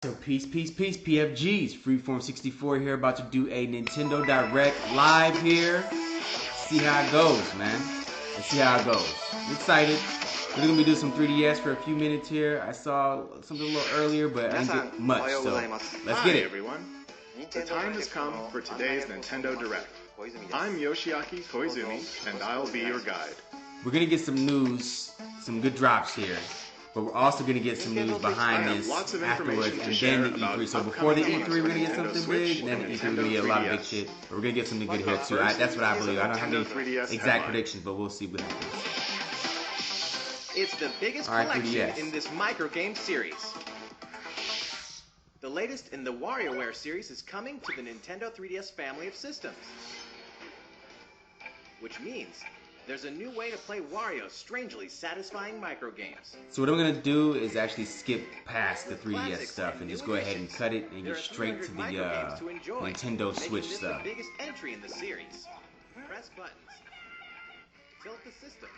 So peace, PFGs. Freeform 64 here, about to do a Nintendo Direct live here. See how it goes, man. Let's see how it goes. I'm excited. We're gonna be doing some 3DS for a few minutes here. I saw something a little earlier, but I didn't get much, so let's get it. Everyone. The time has come for today's Nintendo Direct. I'm Yoshiaki Koizumi, and I'll be your guide. We're gonna get some news, some good drops here. But we're also going to get some news behind this afterwards, and then the E3. So before the E3, we're going to get something big, and then the E3, we're going to get a lot of big shit. But we're going to get something good here, too. That's what I believe. I don't have any exact predictions, but we'll see what happens. It's the biggest collection in this micro game series. The latest in the WarioWare series is coming to the Nintendo 3DS family of systems. Which means there's a new way to play Wario's strangely satisfying micro games. So what I'm going to do is actually skip past the 3DS stuff and just go ahead and cut it and get straight to the Nintendo Switch stuff. The biggest entry in the series. Press buttons. Tilt the system.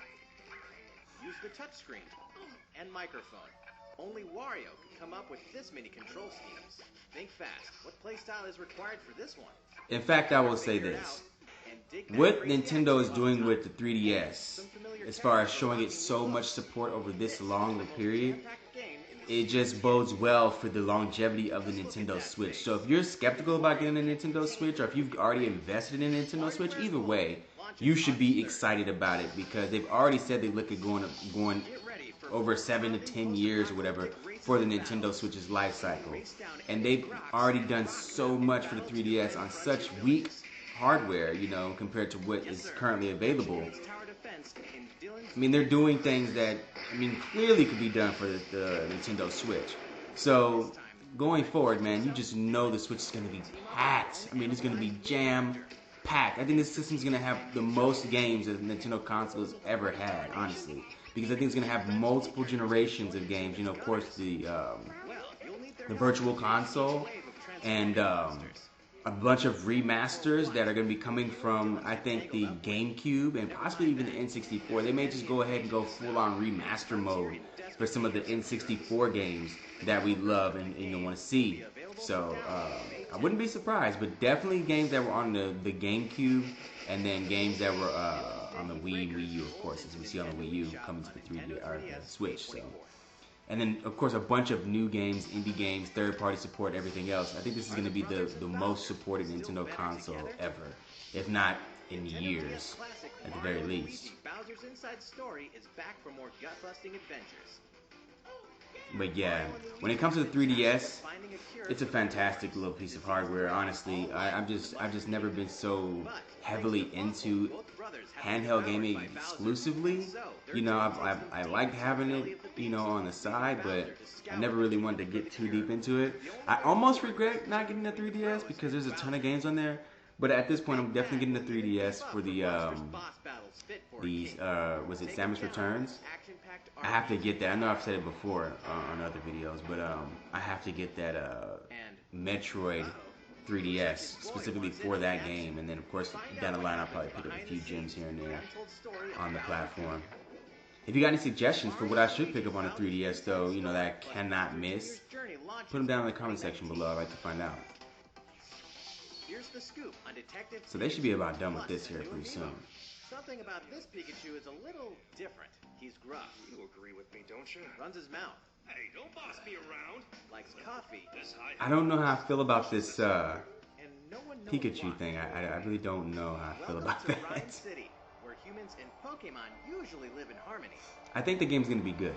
Use the touchscreen and microphone. Only Wario can come up with this many control schemes. Think fast. What playstyle is required for this one? In fact, I will say this. What Nintendo is doing with the 3DS, as far as showing it so much support over this long a period, it just bodes well for the longevity of the Nintendo Switch. So if you're skeptical about getting a Nintendo Switch, or if you've already invested in a Nintendo Switch, either way, you should be excited about it, because they've already said they look at going over 7 to 10 years or whatever for the Nintendo Switch's life cycle. And they've already done so much for the 3DS on such weak hardware, you know, compared to what is currently available. I mean, they're doing things that, clearly could be done for the Nintendo Switch. So, going forward, man, you just know the Switch is going to be packed. It's going to be jam-packed. I think this system's going to have the most games that the Nintendo console has ever had, honestly. Because I think it's going to have multiple generations of games. You know, of course, the Virtual Console and a bunch of remasters that are going to be coming from, I think, the GameCube and possibly even the N64. They may just go ahead and go full-on remaster mode for some of the N64 games that we love and want to see. So I wouldn't be surprised, but definitely games that were on the GameCube, and then games that were on the Wii U, of course, as we see on the Wii U coming to the 3D or the Switch. So. And then, of course, a bunch of new games, indie games, third-party support, everything else. I think this is going to be the most supported Nintendo console ever, if not in years, at the very least. Bowser's Inside Story is back for more gut-busting adventures. But yeah, when it comes to the 3DS, it's a fantastic little piece of hardware. Honestly, I've just never been so heavily into handheld gaming exclusively. You know, I like having it, you know, on the side, but I never really wanted to get too deep into it. I almost regret not getting the 3DS because there's a ton of games on there. But at this point, I'm definitely getting the 3DS for the was it Samus Returns? I have to get that. I know I've said it before on other videos, but I have to get that Metroid 3DS specifically for that game. And then, of course, down the line, I'll probably pick up a few gems here and there on the platform. If you got any suggestions for what I should pick up on the 3DS, though, you know, that I cannot miss, put them down in the comment section below. I'd like to find out. So they should be about done with this here pretty soon. Something about this Pikachu is a little different. He's gruff. You agree with me, don't you? Runs his mouth. Hey, don't boss me around. Likes coffee. I don't know how I feel about this Pikachu thing. I really don't know how I feel about that. City, where humans and Pokemon usually live in harmony. I think the game's gonna be good.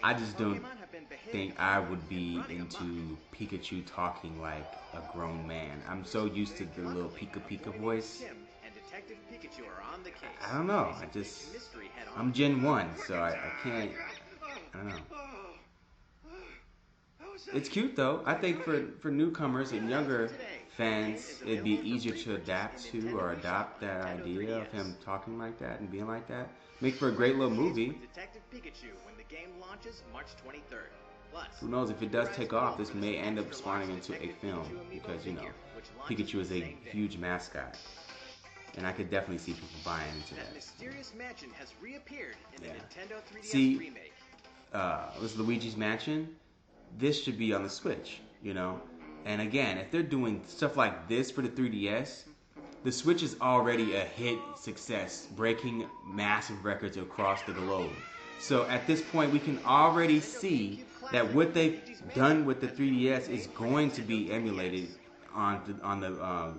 I just don't think I would be into Pikachu talking like a grown man. I'm so used to the little Pika Pika voice. I don't know. I'm Gen 1, so I can't. I don't know. It's cute though. I think for newcomers and younger fans, it'd be easier to adapt to or adopt that idea of him talking like that and being like that. Make for a great little movie. Who knows, if it does take off, this may end up spawning into a film because, you know, Pikachu is a huge mascot. And I could definitely see people buying into that. Mysterious mansion has reappeared in the Nintendo 3DS see, remake. Luigi's Mansion. This should be on the Switch. you know. And again, if they're doing stuff like this for the 3DS, the Switch is already a hit success, breaking massive records across the globe. So at this point, we can already see that what they've done with the 3DS is going to be emulated on the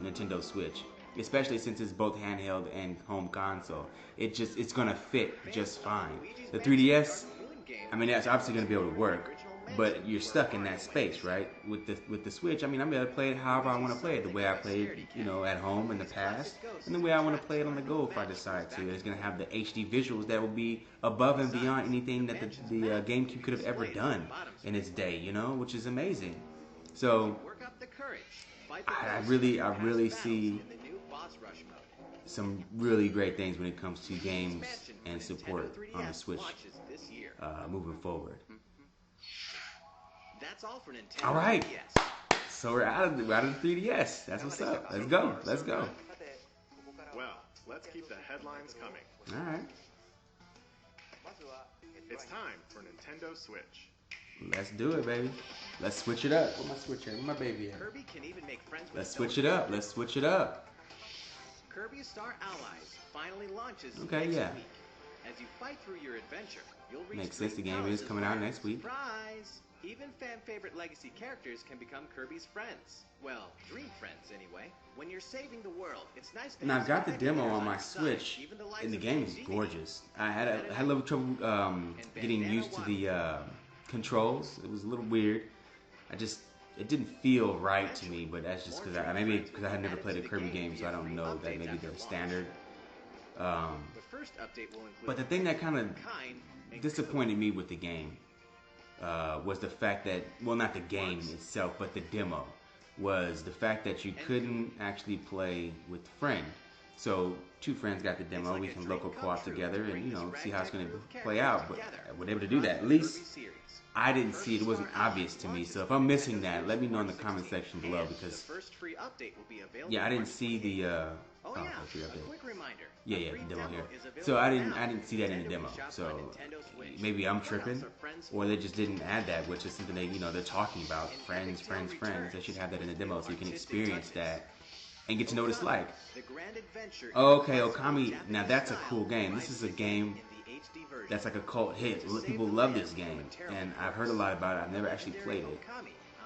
Nintendo Switch, especially since it's both handheld and home console. It's gonna fit just fine. The 3DS, I mean, that's obviously gonna be able to work, but you're stuck in that space, right? With the Switch, I mean, I'm able to play it however I want to play it. The way I played it, you know, at home in the past, and the way I want to play it on the go if I decide to. It's gonna have the HD visuals that will be above and beyond anything that the GameCube could have ever done in its day, you know, which is amazing. So I really see some really great things when it comes to games and support on the Switch moving forward. That's all for Nintendo. All right. 3DS. So we're out of the 3DS. That's what's up. Let's go. Let's go. Well, let's keep the headlines coming. All right. It's time for Nintendo Switch. Let's do it, baby. Let's switch it up. Where my Switch at? Where my baby at? Kirby can even make friends with Let's switch it up. Let's switch it up. Kirby Star Allies finally launches Okay, next yeah. week. As you fight through your adventure, you'll reach Makes sense. The three game is palaces coming out where, next week. Surprise! Even fan-favorite legacy characters can become Kirby's friends. Well, dream friends anyway. When you're saving the world, it's nice to And have I've got the some demo ideas on my your side, Switch, even the likes and the of game is Genie. gorgeous. I had a little trouble getting used to the controls. It was a little weird. It didn't feel right to me, but that's just because I had never played a Kirby game, so I don't know that maybe they're standard. The first update will include But the thing that kind of kind and disappointed me with the game was the fact that, well, not the game itself, but the demo, was the fact that you couldn't actually play with a friend. So two friends got the demo, we can local co-op together and, you know, see how it's going to play out, but I wasn't able to do that. At least I didn't see it. It wasn't obvious to me. So if I'm missing that, let me know in the comment section below, because yeah, I didn't see the free update. Quick reminder. Yeah, the demo here. So I didn't see that in the demo. So maybe I'm tripping, or they just didn't add that, which is something they're talking about. Friends. They should have that in the demo so you can experience that and get to know what it's like. Okay, Okami. Now that's a cool game. This is a game that's like a cult hit. People love this game, and I've heard a lot about it. I've never actually played it,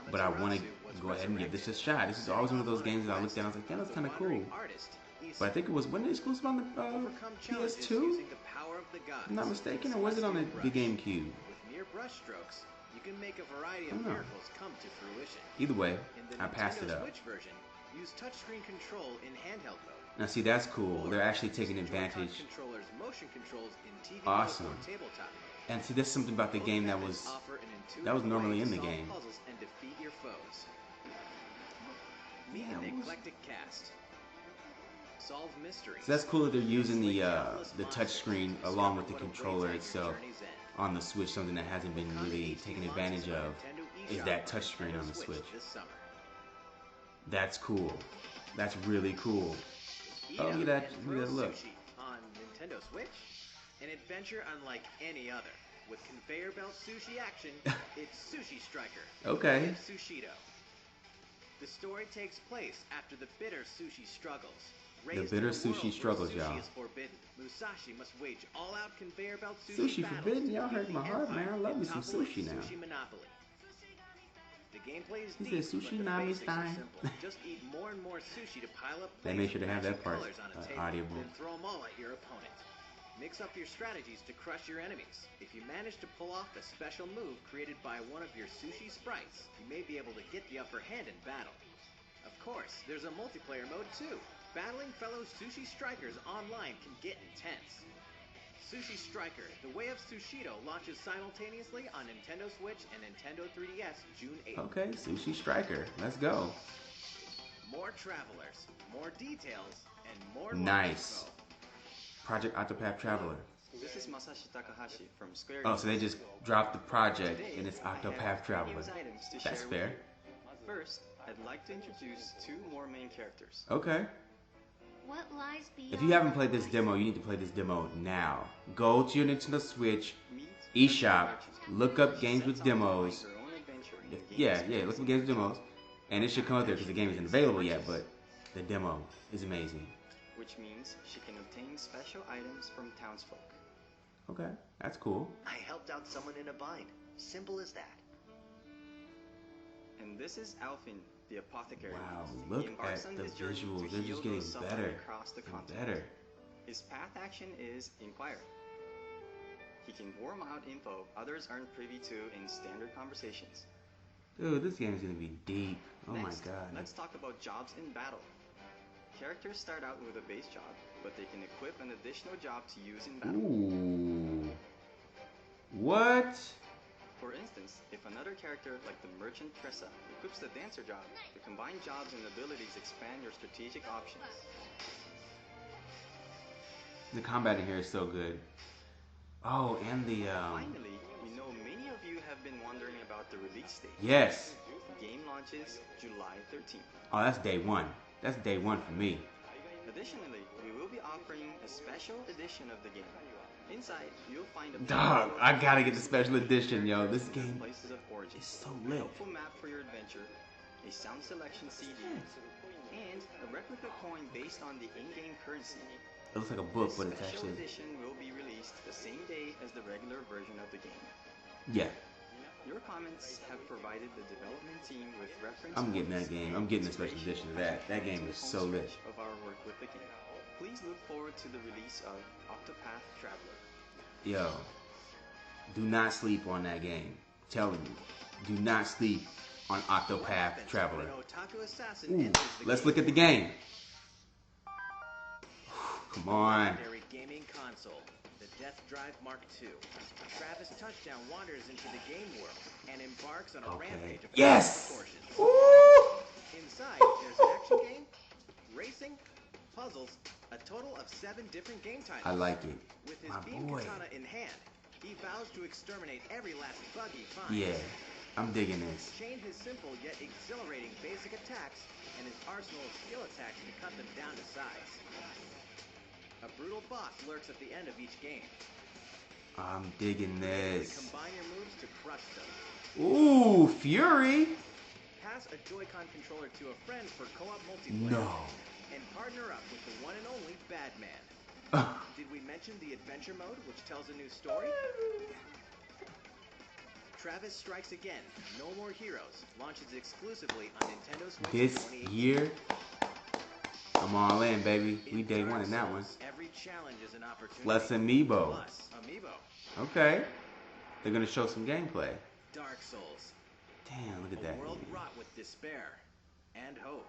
but I want to go ahead and give this a shot. This is always one of those games that I looked at and I was like, yeah, that's kind of cool. But I think it was, wasn't it exclusive on the PS2? If I'm not mistaken, or was it on the GameCube? I don't know. Either way, I passed it up. Use touchscreen control in handheld mode. Now see, that's cool. They're actually taking advantage. Awesome. And see, there's something about the game that was normally in the game. Meet an eclectic cast. Solve mysteries. So that's cool that they're using the touchscreen along with the controller itself on the Switch. Something that hasn't been really taken advantage of is that touchscreen on the Switch. That's cool. That's really cool. Oh, look at that! Look at that look. On Nintendo Switch, an adventure unlike any other. With conveyor belt sushi action, it's Sushi Striker. Okay. Sushido. The story takes place after the bitter sushi struggles. The bitter sushi struggles, y'all. Musashi must wage all-out conveyor belt Sushi forbidden? Y'all hurt my heart, man. I love me some sushi now. The gameplay is he deep, said sushi but the nami basics are style. simple. Just eat more and more sushi to pile up They made sure to have that matching part colors on a table, audible. then throw them all at your opponent. Mix up your strategies to crush your enemies. If you manage to pull off a special move created by one of your sushi sprites, you may be able to get the upper hand in battle. Of course, there's a multiplayer mode too. Battling fellow sushi strikers online can get intense. Sushi Striker, The Way of Sushido launches simultaneously on Nintendo Switch and Nintendo 3DS June 8th. Okay, Sushi Striker. Let's go. More travelers, more details, and more Nice. Project Octopath Traveler. This is Masashi Takahashi from Square. Oh, so they just dropped the project and it's Octopath Traveler. That's fair. First, I'd like to introduce two more main characters. Okay. What lies beyond If you haven't played this demo, you need to play this demo now. Go to your Nintendo Switch eShop, look up games with demos, Yeah, look at games demos. And it should come up there because the game isn't available yet, but the demo is amazing. Which means she can obtain special items from townsfolk. Okay, that's cool. I helped out someone in a bind. Simple as that. And this is Alfin, the apothecary. Wow, He look embarks at on the his journey visuals. to They're heal just getting those suffering better across the and continent. better. His path action is inquire. He can worm out info others aren't privy to in standard conversations. Dude, this game is gonna be deep. Oh Next, my god. let's talk about jobs in battle. Characters start out with a base job, but they can equip an additional job to use in battle. Ooh. What? For instance, if another character like the merchant Tressa equips the dancer job, the combined jobs and abilities expand your strategic options. The combat in here is so good. Oh, and the Finally, we know many of you have been wondering about the release date. yes. The game launches July 13th. Oh, that's day one. That's day one for me. Additionally, we will be offering a special edition of the game. Inside, you'll find a Dog, I gotta get the special edition, yo. This game places of origin, is so a lit. helpful map for your adventure, a sound selection CD, and a replica coin based on the in-game currency. It looks like a book, This but it's special actually edition will be released the same day as the regular version of the game. yeah. Your comments have provided the development team with reference. I'm getting that points game. and I'm getting the special inspiration edition of that. That game is to the so home lit. stretch of our work with the game. Please look forward to the release of Octopath Traveler. Yo, do not sleep on that game. I'm telling you, do not sleep on Octopath Traveler. An otaku assassin Ooh, enters the let's game. look at the game. Come on. Legendary gaming console, the Death Drive Mark II. Travis Touchdown wanders into the game world and embarks on a Okay. rampage of Yes! proportions. Ooh! Inside, there's an action game, racing, puzzles, a total of 7 different game titles. I like it. With his My beam boy. katana in hand, he vows to exterminate every last bug he finds. Yeah, I'm digging this. Chain his simple yet exhilarating basic attacks and his arsenal of skill attacks to cut them down to size. A brutal boss lurks at the end of each game. I'm digging this. Combine your moves to crush them. Ooh, Fury? Pass a Joy-Con controller to a friend for co-op multiplayer. No. And partner up with the one and only Badman. Did we mention the adventure mode, which tells a new story? Travis Strikes Again, No More Heroes, launches exclusively on Nintendo Switch in This 2018. year, I'm all in, baby. We day one in that one. Every challenge is an opportunity. Plus Amiibo. Plus Amiibo. Okay. They're gonna show some gameplay. Dark Souls. Damn, look at A that. world wrought with despair and hope.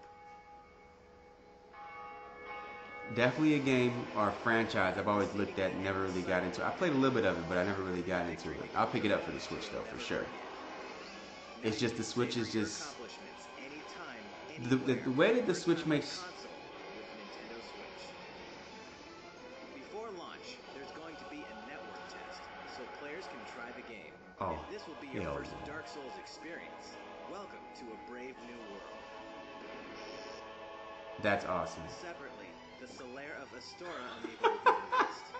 Definitely a game or a franchise I've always looked at and never really got into. I played a little bit of it, but I never really got into it. I'll pick it up for the Switch though, for sure. It's just the Switch is just Accomplishments anytime, the way that the Switch makes. console with Nintendo Switch. Before launch, there's going to be a network test, so players can try the game. Oh, If this will be your hell first yeah. Dark Souls experience, welcome to a brave new world. That's awesome. Separately, the Solaire of Astora amiibo will be released.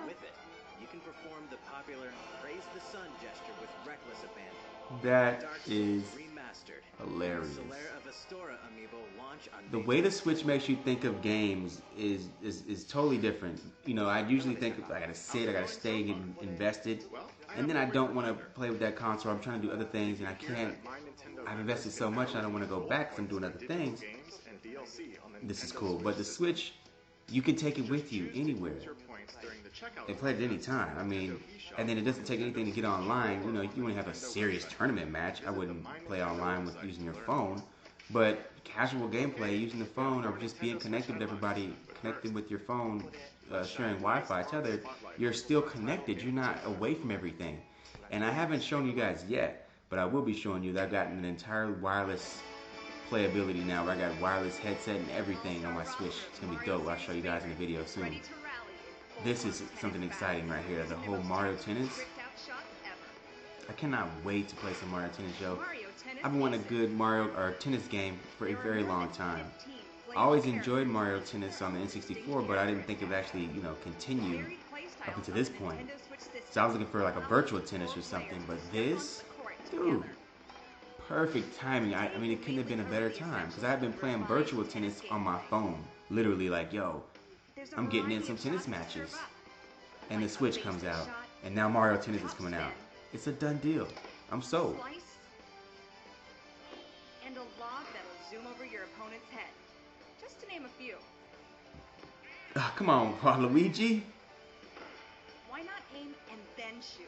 With it, you can perform the popular Praise the Sun gesture with reckless abandon. That Dark is Souls Remastered. hilarious. Solaire of Astora amiibo launch on The May way the 26th. Switch makes you think of games is totally different. You know, I usually think I gotta sit, I gotta stay invested, and then I don't want to play with that console. I'm trying to do other things, and I can't. I've invested so much, I don't want to go back because I'm doing other things. This is cool, but the Switch, you can take it with you anywhere and play it at any time. I mean, and then it doesn't take anything to get online. You know, if you want to have a serious tournament match, I wouldn't play online with using your phone. But casual gameplay using the phone or just being connected with everybody, connected with your phone, sharing Wi-Fi each other, you're still connected. You're not away from everything. And I haven't shown you guys yet, but I will be showing you that I've gotten an entire wireless playability now where I got wireless headset and everything on my Switch. It's going to be dope. I'll show you guys in the video soon. This is something exciting right here. The whole Mario Tennis. I cannot wait to play some Mario Tennis, yo. I've been wanting a good Mario or tennis game for a very long time. I always enjoyed Mario Tennis on the N64, but I didn't think it would actually, you know, continue up until this point. So I was looking for like a virtual tennis or something, but this, dude, perfect timing. I mean, it couldn't have been a better time because I've been playing virtual tennis on my phone. Literally, like, yo, I'm getting in some tennis matches. And the Switch comes out. And now Mario Tennis is coming out. It's a done deal. I'm sold. And a lob that'll zoom over your opponent's head. Just to name a few. Come on, Luigi. Why not aim and then shoot?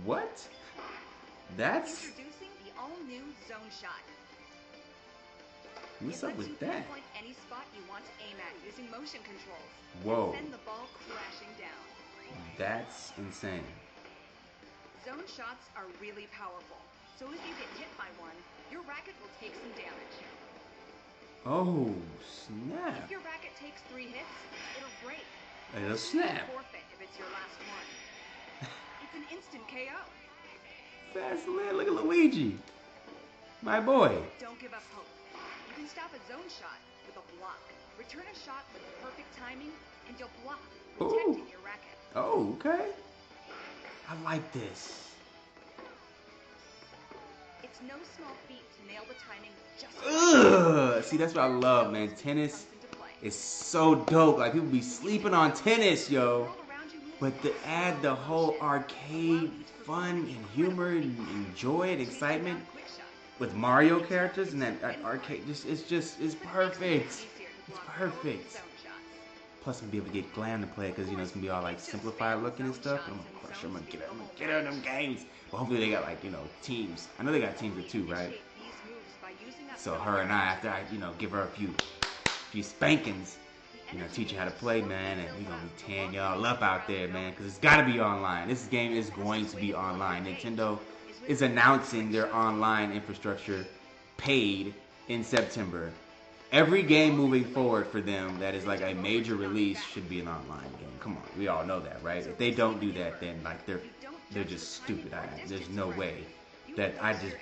What? That's... Introducing the all-new Zone Shot. What's up with that? Pinpoint any spot you want to aim at using motion controls. Whoa. And send the ball crashing down. That's insane. Zone shots are really powerful. So if you get hit by one, your racket will take some damage. Oh, snap. If your racket takes 3 hits, it'll break. It'll snap. Forfeit if it's your last one. It's an instant KO. Fast lit. Look at Luigi. My boy. Don't give up hope. You can stop a zone shot with a block. Return a shot with perfect timing, and you'll block, protecting your racket. Oh, okay. I like this. It's no small feat to nail the timing just Ugh. See, that's what I love, man. Tennis is so dope. Like, people be sleeping on tennis, yo. But to add the whole arcade fun and humor and joy and excitement with Mario characters and that arcade, it's perfect. It's perfect. Plus, I'm gonna be able to get Glam to play because, you know, it's gonna be all like simplified looking and stuff. And I'm gonna crush her. I'm gonna get her in them games. Well, hopefully they got, like, you know, teams. I know they got teams of 2, right? So her and I, after I, you know, give her a few spankings, you know, teach her how to play, man, and we're gonna be tearing y'all up out there, man, because it's gotta be online. This game is going to be online. Nintendo is announcing their online infrastructure paid in September. Every game moving forward for them that is like a major release should be an online game. Come on, we all know that, right? If they don't do that, then like they're just stupid. There's no way that I just...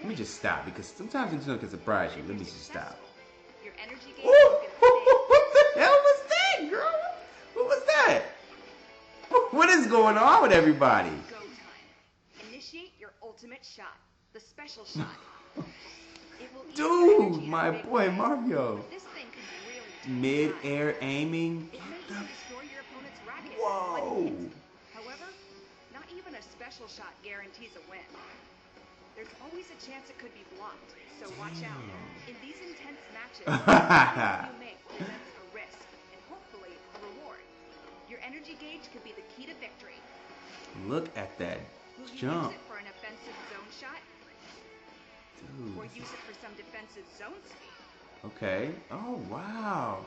Let me just stop, because sometimes Nintendo can surprise you. Let me just stop. What the hell was that, girl? What was that? What is going on with everybody? Go time. Initiate your ultimate shot, the special shot. Dude, my boy Mario. This thing can really mid-air aiming. It may destroy your opponent's racket. Whoa. However, not even a special shot guarantees a win. There's always a chance it could be blocked, so watch out. In these intense matches, you make presents a risk and hopefully a reward. Your energy gauge could be the key to victory. Look at that Will you jump. use it for an offensive zone shot? Dude. Or use it for some defensive zone speed? Okay. Oh, wow.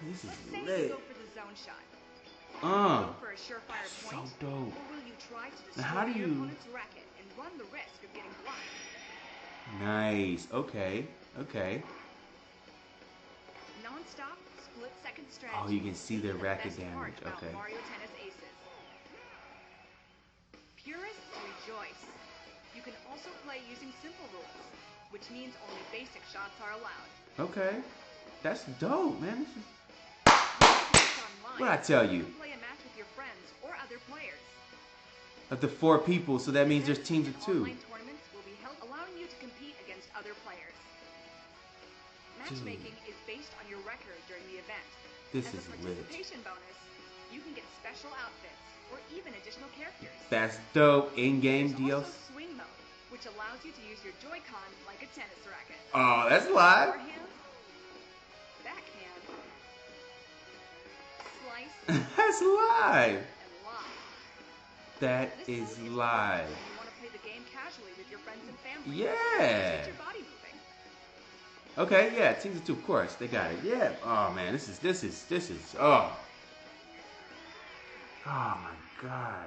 This is Let's say you lit. go for the zone shot. Go for a surefire so point, dope. or will you try to Now, how do destroy your you... opponent's racket and run the risk of getting blocked? Nice. Okay. Okay. Non-stop, split-second strategy. Oh, you can see their is the racket best part damage. about Okay. Mario Tennis Aces. Purists rejoice. You can also play using simple rules, which means only basic shots are allowed. Okay. That's dope, man. This is... Online, What'd I tell you? You can play a match with your friends or other players. Up to 4 people, so that means there's teams of 2. Online tournaments will be held, allowing you to compete against other players. Matchmaking is based on your record during the event. This As is a lit. participation bonus, you can get special outfits or even additional characters. That's dope. In-game There's deals. also swing mode, which allows you to use your Joy-Con like a tennis racket. Oh, that's live. Forehand, backhand, slice, That's live. and lob. That This is mode live. if you want to play the game casually with your friends and family. Yeah. Get your body moving. Okay, yeah, teams of 2, of course. They got it. Yeah. Oh man, this is oh. Oh my god.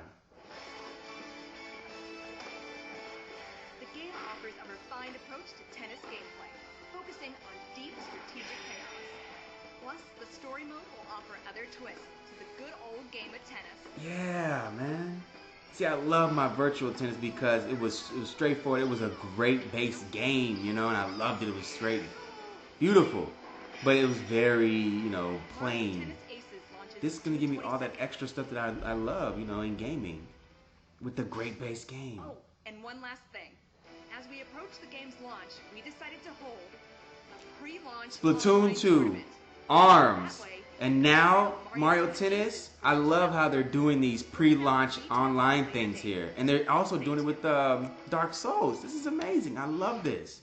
The game offers a refined approach to tennis gameplay, focusing on deep strategic chaos. Plus, the story mode will offer other twists to the good old game of tennis. Yeah, man. See, I love my virtual tennis because it was straightforward. It was a great base game, you know, and I loved it. It was straight, beautiful, but it was very, you know, plain. This is gonna give me all that extra stuff that I love, you know, in gaming, with the great base game. Oh, and one last thing. As As we approach the game's launch, we decided to hold a pre-launch Splatoon online 2, tournament. ARMS, That way, and now Mario Tennis. I love how they're doing these pre-launch online things here, and they're also doing it with Dark Souls. This is amazing. I love this.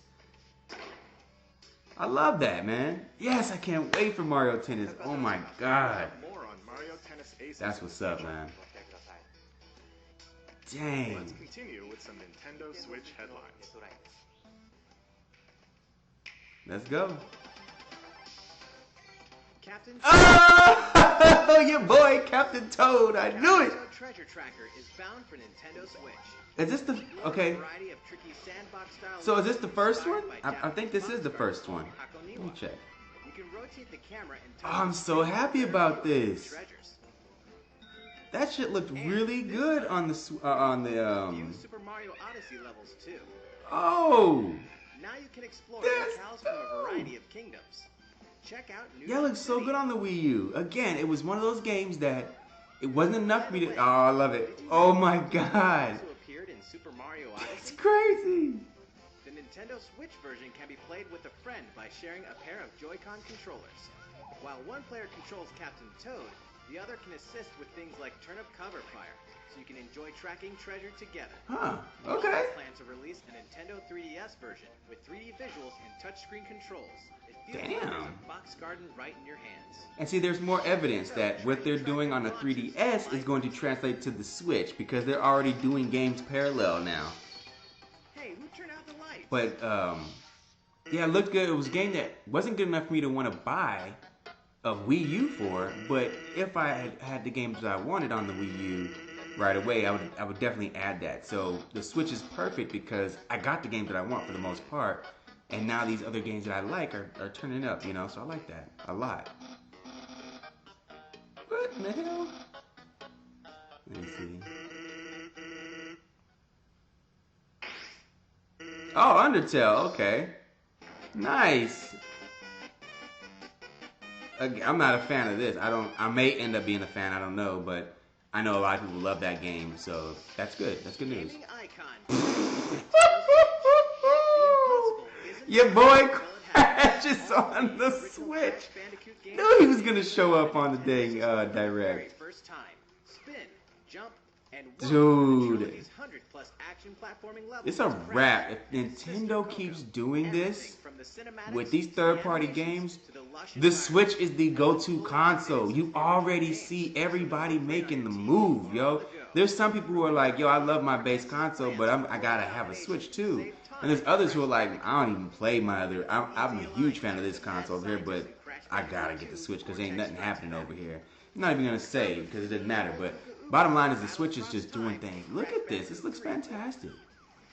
I love that, man. Yes, I can't wait for Mario Tennis. Oh my god. More on Mario Tennis Aces. That's what's up, man. Dang. Let's continue with some Nintendo Switch headlines. Let's go. Captain Oh, your boy, Captain Toad. I knew it. Treasure Tracker is bound for Nintendo Switch. Is this the... Okay. Variety of tricky sandbox-style So is this the levels first one? inspired by I think this is the first one. Hakoniwa. Let me check. You can rotate the camera and Oh, I'm so happy about this. treasures. That shit looked really good on the View Super Mario Odyssey levels too. Oh, Now you can explore That's locales from a variety of kingdoms. Check out New yeah, York looks so City. good on the Wii U. Again, it was one of those games that it wasn't enough for me to. Oh, I love it. Oh my god, Also appeared in Super Mario it's Odyssey. crazy. The Nintendo Switch version can be played with a friend by sharing a pair of Joy-Con controllers. While one player controls Captain Toad, the other can assist with things like turnip cover fire, so you can enjoy tracking treasure together. Huh? We Okay. also plan to release a Nintendo 3DS version with 3D visuals and touchscreen controls. It feels like there's Damn. a box garden right in your hands. And see, there's more evidence that what they're doing on the 3DS is going to translate to the Switch because they're already doing games parallel now. Hey, who turned out the lights? But yeah, it looked good. It was a game that wasn't good enough for me to want to buy a Wii U for, but if I had had the games that I wanted on the Wii U right away, I would definitely add that. So the Switch is perfect because I got the games that I want for the most part, and now these other games that I like are turning up, you know, so I like that a lot. What in the hell? Let me see. Oh, Undertale, okay. Nice. Again, I'm not a fan of this. I may end up being a fan, I don't know, but I know a lot of people love that game, so that's good. That's good news. Gaming icon. Your boy Crash is on the Switch. Knew he was gonna show up on the dang direct. First time. Spin, jump, and Dude. 100+ action platforming levels It's a wrap. If Nintendo keeps doing this with these third-party games, the Switch is the go-to console. You already see everybody making the move, yo. There's some people who are like, yo, I love my base console, but I gotta have a Switch too. And there's others who are like, I don't even play my other. I'm a huge fan of this console over here, but I gotta get the Switch because ain't nothing happening over here. I'm not even gonna say because it doesn't matter, but bottom line is the Switch is just doing things. Look at this. This looks fantastic.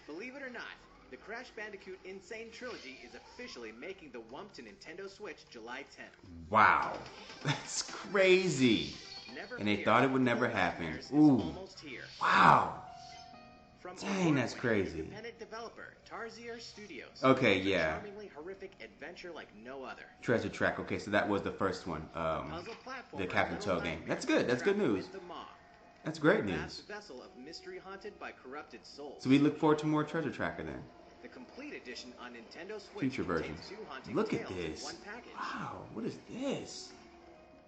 Believe it or not, the Crash Bandicoot Insane Trilogy is officially making the Wump to Nintendo Switch July 10th. Wow. That's crazy. And they thought it would never happen. Ooh. Wow. From Dang, that's crazy. Independent developer Tarsier Studios. Okay, It's a yeah. charmingly horrific adventure like no other. Treasure Track. Okay, so that was the first one. Puzzle platformer, The Captain Little Toad game. Nightmares, That's good. That's good trapped news. with the Maw. That's great A news. vast vessel of mystery haunted by corrupted souls. So we look forward to more Treasure Tracker then. The complete edition on Nintendo Switch Future contains versions. 2 haunting Look at tales in this. one package. Wow, what is this?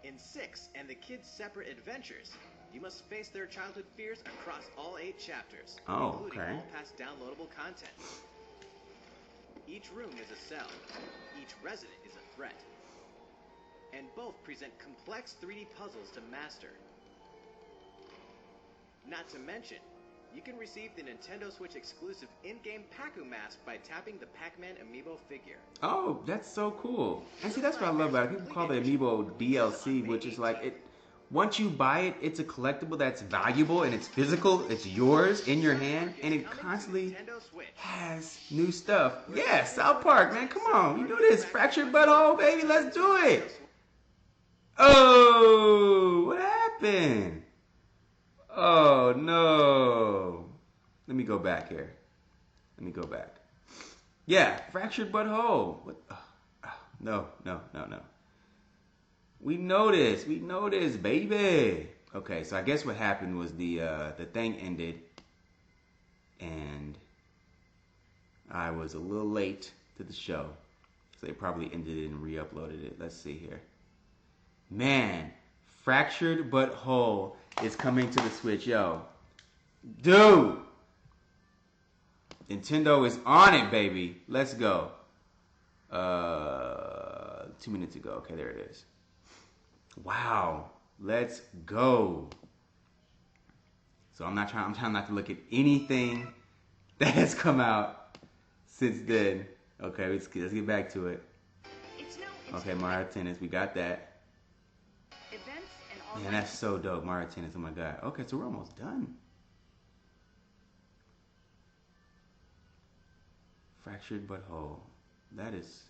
In 6 and the kids' separate adventures, you must face their childhood fears across all 8 chapters, Oh, including okay. all past downloadable content. Each room is a cell, each resident is a threat, and both present complex 3D puzzles to master. Not to mention, you can receive the Nintendo Switch exclusive in-game Pac-Man mask by tapping the Pac-Man amiibo figure. Oh, that's so cool. And see, that's what I love about it. People call it Amiibo DLC, which is like it. Once you buy it, it's a collectible that's valuable and it's physical. It's yours in your hand, and it constantly has new stuff. Yeah, South Park, man, come on, you do this. Fractured butthole, baby, let's do it. Oh, what happened? Oh no. Let me go back here. Let me go back. Yeah, fractured butthole. What? No. We know this, baby. Okay, so I guess what happened was the thing ended, and I was a little late to the show, so they probably ended it and re-uploaded it. Let's see here. Man, Fractured But Whole is coming to the Switch. Yo, dude, Nintendo is on it, baby. Let's go. 2 minutes ago. Okay, there it is. Wow, let's go. So I'm trying not to look at anything that has come out since then. Okay, let's get back to it. Okay, Mario Tennis, we got that. Events and Man, that's so dope, Mario Tennis. Oh my god. Okay, so we're almost done. Fractured But Whole. That is.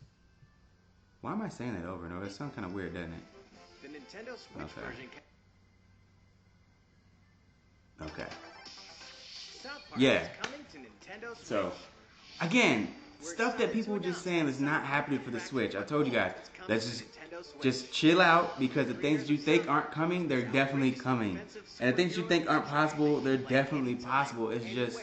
Why am I saying that over and over? It sounds kind of weird, doesn't it? The Nintendo Switch version. Okay. South Park Yeah. is coming to Nintendo Switch. So, again, stuff that people were just saying is not happening for the Switch. I told you guys, let's just chill out, because the things you think aren't coming, they're definitely coming. And the things you think aren't possible, they're definitely possible. It's just,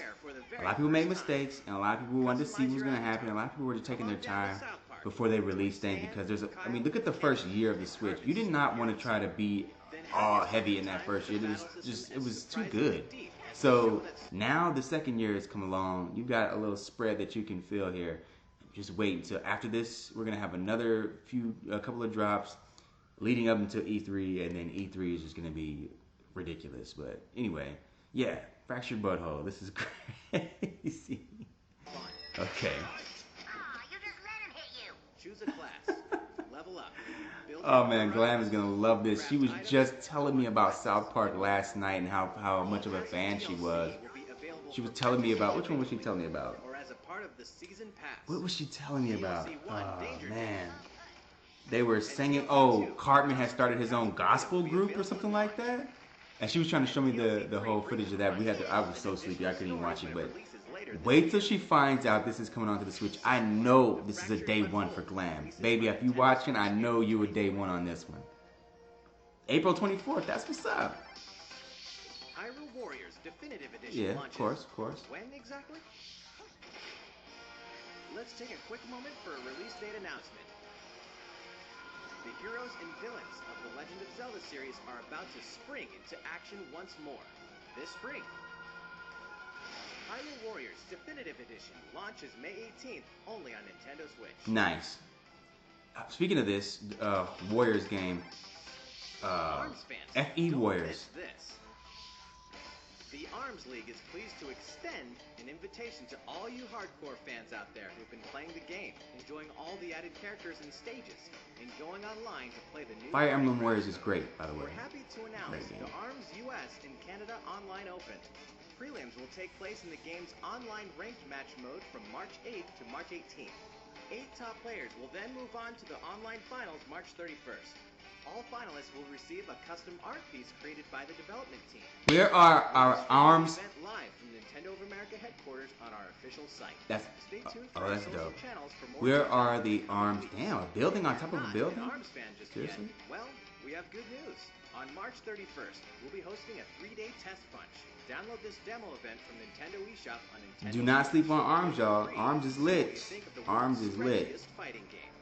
a lot of people make mistakes, and a lot of people wanted to see what was going to happen. A lot of people were just taking their time before they release things, because I mean, look at the first year of the Switch. You did not want to try to be all heavy in that first year. It was too good. So now the second year has come along. You got a little spread that you can feel here. Just wait until after this. We're gonna have a couple of drops leading up until E3, and then E3 is just gonna be ridiculous. But anyway, yeah, Fractured But Whole. This is crazy. Okay. Choose a class. Level up. Oh man, Glam is gonna love this. She was just telling me about South Park last night and how much of a fan she was. She was telling me about, which one was she telling me about? What was she telling me about? Oh man. They were singing, Cartman has started his own gospel group or something like that. And she was trying to show me the whole footage of that. I was so sleepy, I couldn't even watch it, but wait till she finds out this is coming onto the Switch. I know this is a day one for Glam. Baby, if you watching, I know you were day one on this one. April 24th, that's what's up. Hyrule Warriors Definitive Edition Yeah, launches. of course. When exactly? Let's take a quick moment for a release date announcement. The heroes and villains of the Legend of Zelda series are about to spring into action once more. This spring, Hyrule Warriors Definitive Edition launches May 18th only on Nintendo Switch. Nice. Speaking of this Warriors game, Arms fans, FE don't Warriors. miss this. The ARMS League is pleased to extend an invitation to all you hardcore fans out there who've been playing the game, enjoying all the added characters and stages, and going online to play the new Fire Emblem Warriors is great, by the way. We're happy to announce the ARMS US and Canada Online Open. Prelims will take place in the game's online ranked match mode from March 8th to March 18th. 8 top players will then move on to the online finals March 31st. All finalists will receive a custom art piece created by the development team. Where are our ARMS? Event live from Nintendo of America headquarters on our official site. Stay tuned for that's our social dope. channels for more Where details. are the ARMS? Damn, a building on top of a building? An ARMS fan just Seriously? yet? Well, we have good news. On March 31st, we'll be hosting a 3-day test punch. Download this demo event from Nintendo eShop on Nintendo. Do not sleep on ARMS, y'all. ARMS is lit. ARMS is lit. Fighting game.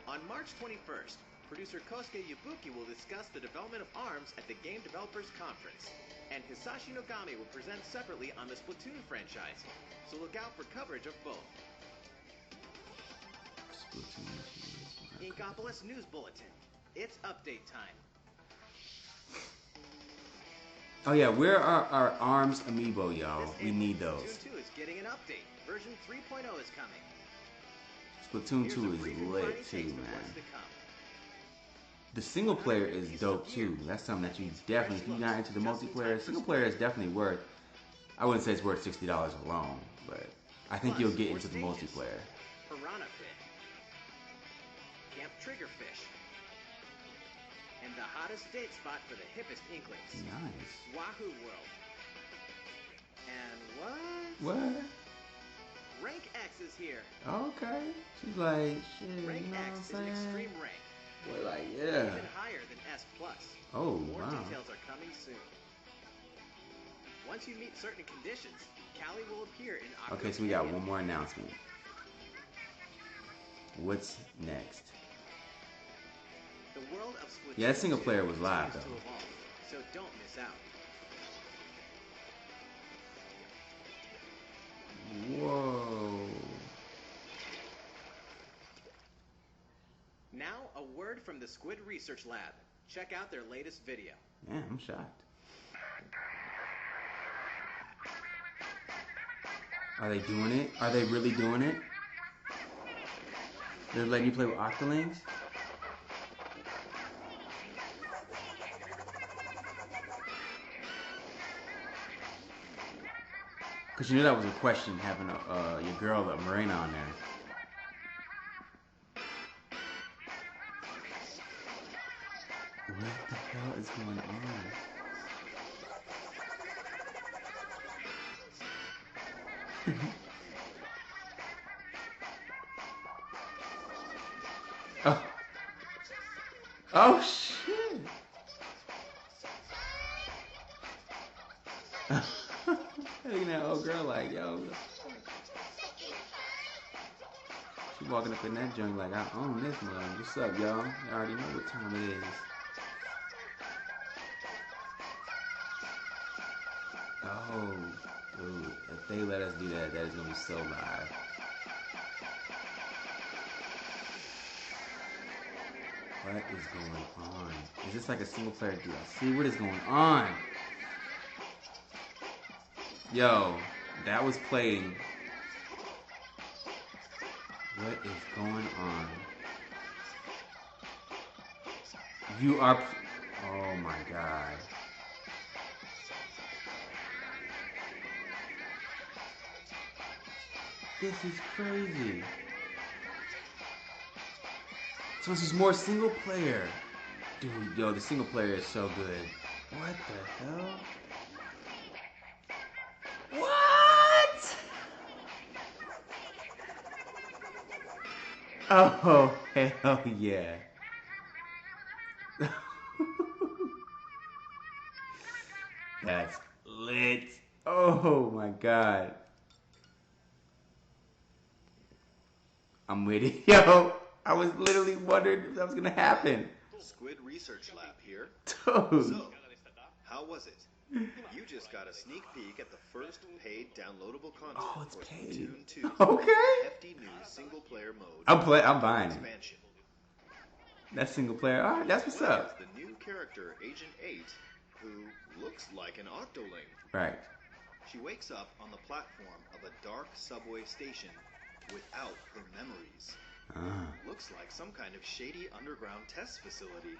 On March 21st, producer Kosuke Yabuki will discuss the development of ARMS at the Game Developers Conference. And Hisashi Nogami will present separately on the Splatoon franchise. So look out for coverage of both. Inkopolis News Bulletin. It's update time. Oh yeah, where are our ARMS amiibo, y'all? We need those. Splatoon 2 is getting an update. Version 3.0 is coming. Splatoon 2 is lit too, man. The single player is dope too. That's something that you definitely, if you're not into the multiplayer, single player is definitely worth, I wouldn't say it's worth $60 alone, but I think you'll get into the multiplayer. Piranha Pit. Camp Triggerfish. And the hottest date spot for the hippest inklings. Nice. Wahoo World. And what? What? Rank X is here. Okay. She's like, shit, Rank you know X is what an I'm saying? extreme rank. We're like, yeah. Even higher than S+. Oh, More wow. details are coming soon. Once you meet certain conditions, Callie will appear in Aqua Okay, so we got Canyon. one more announcement. What's next? The world of Splatoon Yeah, that single player was live, continues though. to evolve, so don't miss out. Whoa. Now, a word from the Squid Research Lab. Check out their latest video. Yeah, I'm shocked. Are they doing it? Are they really doing it? They're letting you play with Octolings? Because you knew that was a question, having your girl, Marina, on there. What the hell is going on? Oh. Oh, shit. Looking at that old girl like, yo. She walking up in that joint like, I own this mug. What's up, y'all? I already know what time it is. Oh, dude. If they let us do that, that is going to be so live. What is going on? Is this like a single player DLC? What is going on? Yo, that was playing. What is going on? You are. Oh my god. This is crazy. So this is more single player. Dude, yo, the single player is so good. What the hell? What? Oh, hell yeah. That's lit. Oh my god. I'm with it. Yo, I was literally wondering if that was gonna happen. Squid Research Lab here. Dude. So, how was it? You just got a sneak peek at the first paid downloadable content Oh, it's for paid. Splatoon 2's Okay. hefty new single-player mode. I'm buying it. Expansion. That single player. Alright, that's what's As well up. as the new character Agent 8, who looks like an Octoling. Right. She wakes up on the platform of a dark subway station without her memories. Looks like some kind of shady underground test facility.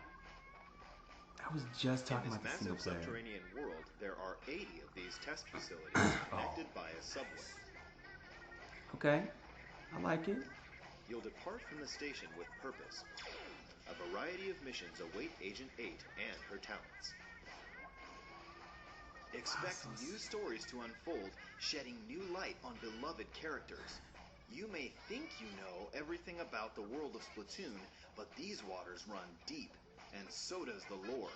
I was just talking In about this the single massive player. subterranean world, there are 80 of these test facilities connected by a subway. Okay. I like it. You'll depart from the station with purpose. A variety of missions await Agent 8 and her talents. Expect new stories to unfold, shedding new light on beloved characters. You may think you know everything about the world of Splatoon, but these waters run deep, and so does the lore.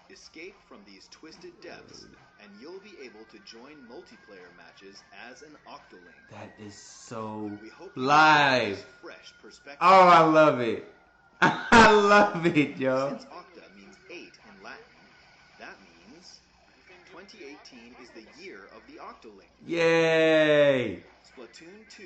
Escape from these twisted depths, and you'll be able to join multiplayer matches as an Octoling. That is so We hope you live. enjoy this fresh perspective. Oh, I love it. I love it, yo. Since Octa means 8 in Latin, that means 2018 is the year of the Octoling. Yay. Splatoon 2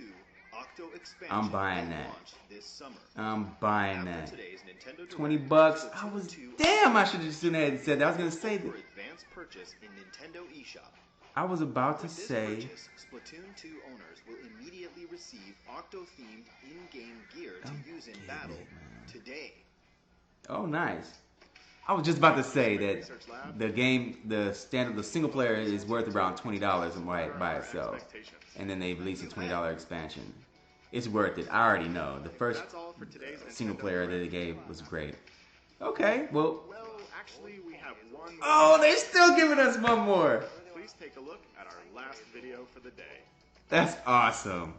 Octo Expansion I'm buying will that. launch this summer. I'm buying After that. today's Nintendo Direct, 20 bucks. I Splatoon was 2 damn. I should have just said that. I was gonna say for that. advanced purchase in Nintendo eShop. I was about to With this say. purchase, Splatoon 2 owners will immediately receive Octo-themed in-game gear to I'm use in getting battle it, man. today. Oh, nice. I was just about to say that the game, the single player is worth around $20 by itself, and then they released a $20 expansion. It's worth it. I already know. The first That's all for today's single Nintendo player that Direct. they gave was great. Okay, well. Well, actually, we have one more. Oh, they're still giving us one more. Please take a look at our last video for the day. That's awesome.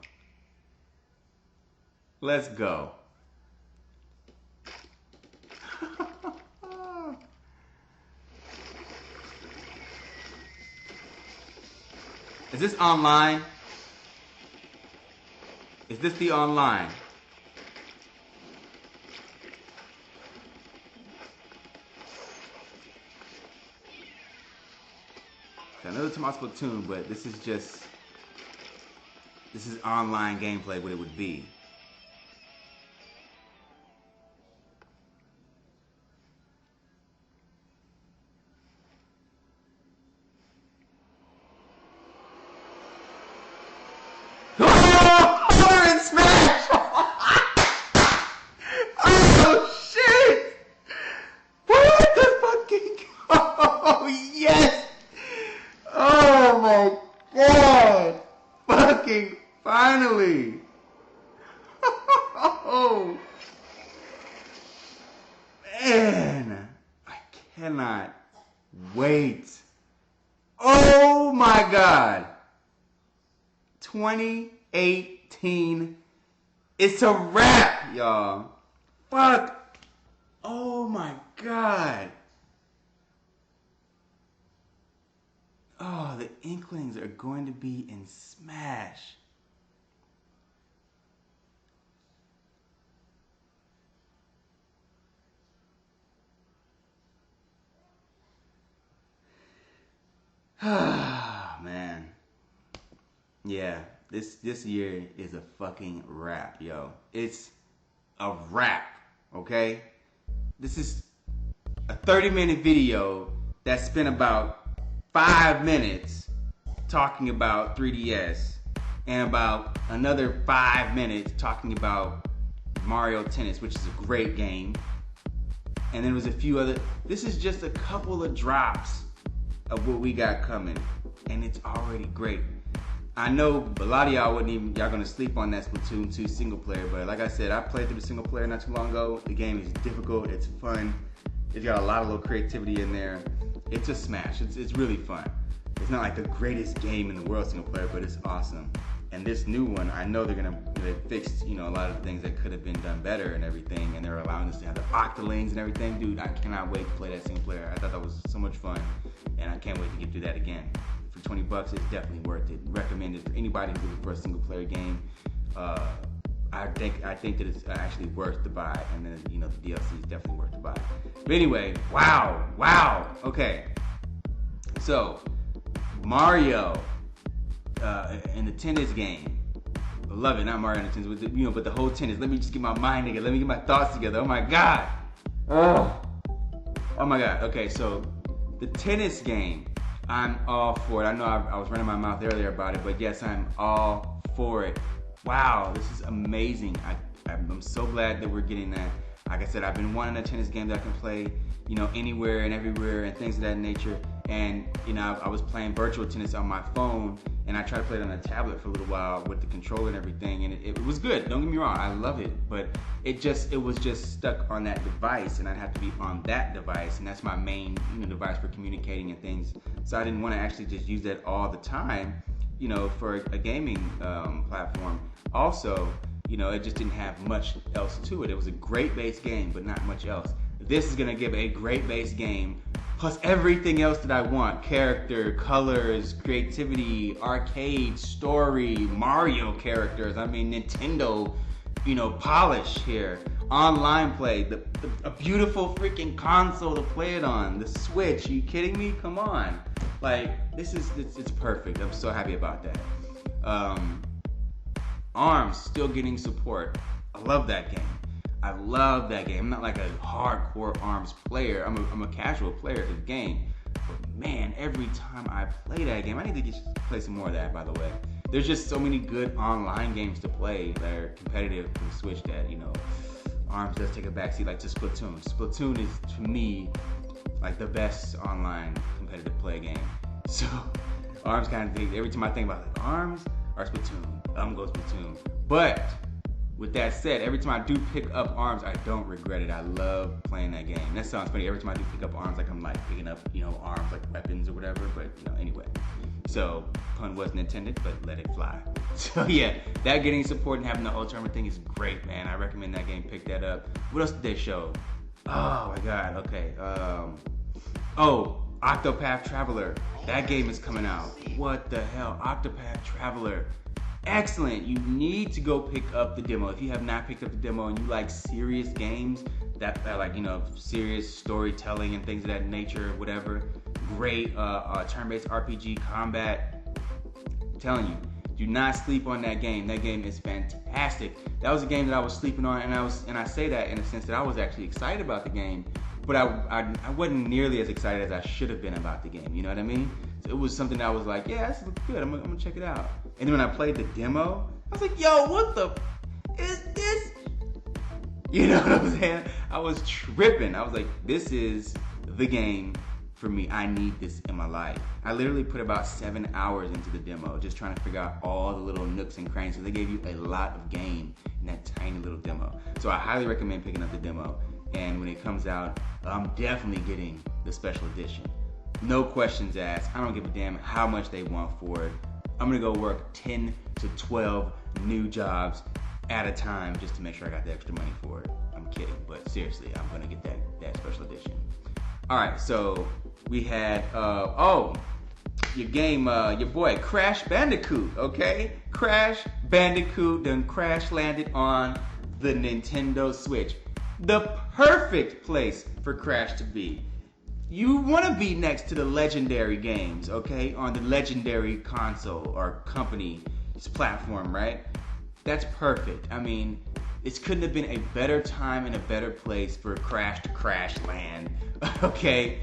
Let's go. Is this online? Is this the online? I know it's about Splatoon, but this is online gameplay, what it would be. Finally! Oh man, I cannot wait. Oh my God. 2018. It's a wrap, y'all. Fuck. Oh my God. Oh, the Inklings are going to be in Smash. Ah, man. Yeah, this year is a fucking wrap, yo. It's a wrap, okay? This is a 30-minute video that spent about 5 minutes talking about 3DS and about another 5 minutes talking about Mario Tennis, which is a great game. And then there was a few other. This is just a couple of drops of what we got coming, and it's already great. I know a lot of y'all gonna sleep on that Splatoon 2 single player, but like I said, I played through the single player not too long ago. The game is difficult, it's fun, it's got a lot of little creativity in there. It's a smash, it's really fun. It's not like the greatest game in the world single player, but it's awesome. And this new one, I know they fixed, a lot of the things that could have been done better and everything, and they're allowing us to have the octolings and everything. Dude, I cannot wait to play that single player. I thought that was so much fun, and I can't wait to get through that again. For $20, it's definitely worth it. Recommend it for anybody who's looking for a single player game. I think that it's actually worth the buy, and then the DLC is definitely worth the buy. But anyway, wow. Okay, so Mario. In the tennis game, I love it. Not Mario in the tennis, but the whole tennis. Let me just get my mind together. Let me get my thoughts together. Oh my God. Oh my God. Okay, so the tennis game, I'm all for it. I know I was running my mouth earlier about it, but yes, I'm all for it. Wow, this is amazing. I'm so glad that we're getting that. Like I said, I've been wanting a tennis game that I can play, anywhere and everywhere and things of that nature. And, I was playing virtual tennis on my phone, and I tried to play it on a tablet for a little while with the controller and everything, and it was good. Don't get me wrong, I love it, but it was just stuck on that device, and I'd have to be on that device, and that's my main device for communicating and things. So I didn't want to actually just use that all the time, for a gaming platform. Also, it just didn't have much else to it. It was a great base game, but not much else. This is gonna give a great base game, plus everything else that I want: character, colors, creativity, arcade, story, Mario characters. I mean, Nintendo, polish here. Online play, a beautiful freaking console to play it on. The Switch, are you kidding me? Come on. Like, it's perfect. I'm so happy about that. ARMS still getting support. I love that game. I'm not like a hardcore ARMS player. I'm a casual player to the game. But man, every time I play that game, I need to play some more of that, by the way. There's just so many good online games to play that are competitive to Switch that, ARMS does take a backseat, like to Splatoon. Splatoon is, to me, like the best online competitive play game. So, ARMS kind of thing, every time I think about like ARMS or Splatoon, I'm going to Splatoon. But with that said, every time I do pick up ARMS, I don't regret it. I love playing that game. That sounds funny. Every time I do pick up ARMS, like I'm like picking up, ARMS like weapons or whatever. But anyway. So pun wasn't intended, but let it fly. So yeah, that getting support and having the whole tournament thing is great, man. I recommend that game. Pick that up. What else did they show? Oh my God. Okay. Octopath Traveler. That game is coming out. What the hell? Octopath Traveler. excellent. You need to go pick up the demo. If you have not picked up the demo and you like serious games that are like, serious storytelling and things of that nature, whatever, great turn-based RPG combat, I'm telling you, do not sleep on that game. That game is fantastic. That was a game that I was sleeping on, and I say that in a sense that I was actually excited about the game, but I wasn't nearly as excited as I should have been about the game. You know what I mean? So it was something that I was like, yeah, this looks good. I'm gonna check it out. And then when I played the demo, I was like, yo, what the is this? You know what I'm saying? I was tripping. I was like, this is the game for me. I need this in my life. I literally put about 7 hours into the demo, just trying to figure out all the little nooks and crannies. So they gave you a lot of game in that tiny little demo. So I highly recommend picking up the demo. And when it comes out, I'm definitely getting the special edition. No questions asked. I don't give a damn how much they want for it. I'm gonna go work 10 to 12 new jobs at a time just to make sure I got the extra money for it. I'm kidding, but seriously, I'm gonna get that special edition. All right, so we had your boy Crash Bandicoot, okay? Crash Bandicoot done crash landed on the Nintendo Switch. The perfect place for Crash to be. You want to be next to the legendary games, okay? On the legendary console or company's platform, right? That's perfect. I mean, it couldn't have been a better time and a better place for Crash to crash land, okay?